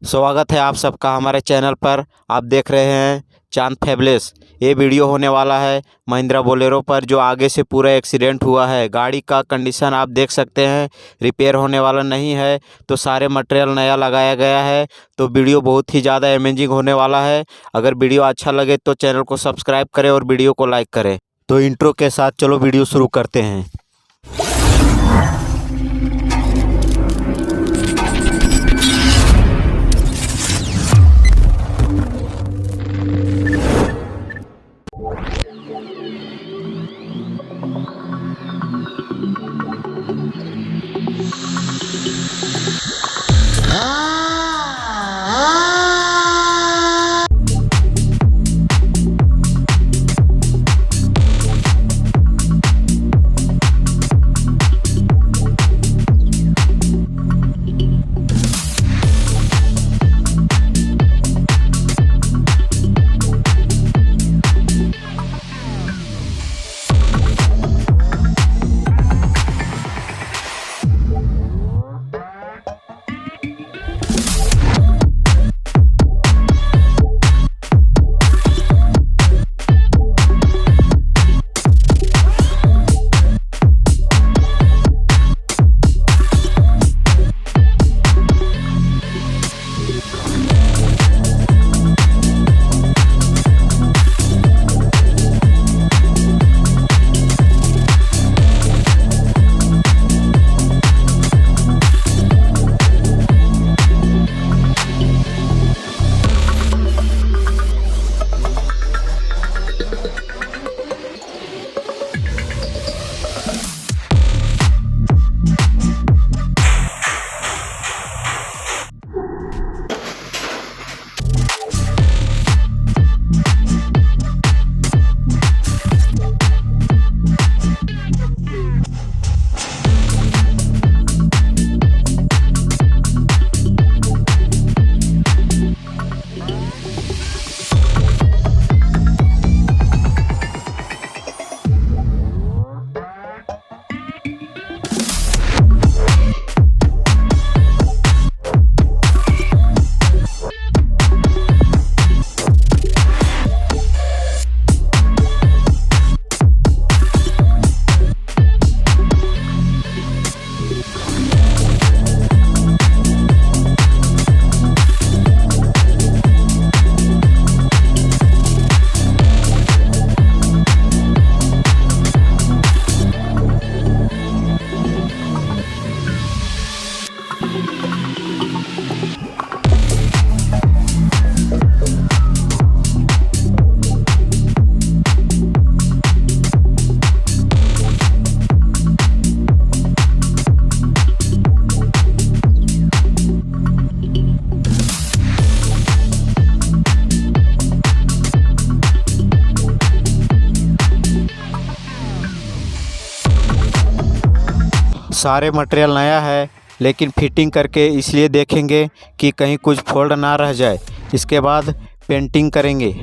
स्वागत है आप सबका हमारे चैनल पर। आप देख रहे हैं चांद फेबलेस। ये वीडियो होने वाला है महिंद्रा बोलेरो पर, जो आगे से पूरा एक्सीडेंट हुआ है। गाड़ी का कंडीशन आप देख सकते हैं, रिपेयर होने वाला नहीं है, तो सारे मटेरियल नया लगाया गया है। तो वीडियो बहुत ही ज़्यादा अमेजिंग होने वाला है। अगर वीडियो अच्छा लगे तो चैनल को सब्सक्राइब करें और वीडियो को लाइक करें। तो इंट्रो के साथ चलो वीडियो शुरू करते हैं। सारे मटेरियल नया है, लेकिन फिटिंग करके इसलिए देखेंगे कि कहीं कुछ फोल्ड ना रह जाए। इसके बाद पेंटिंग करेंगे।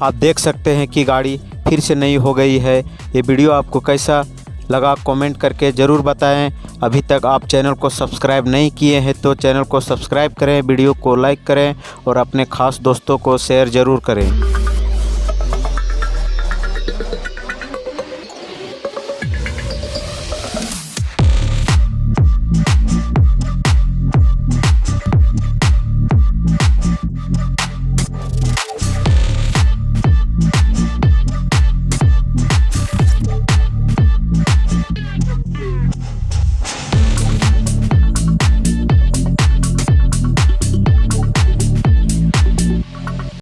आप देख सकते हैं कि गाड़ी फिर से नई हो गई है। ये वीडियो आपको कैसा लगा कमेंट करके ज़रूर बताएं। अभी तक आप चैनल को सब्सक्राइब नहीं किए हैं तो चैनल को सब्सक्राइब करें, वीडियो को लाइक करें और अपने ख़ास दोस्तों को शेयर ज़रूर करें।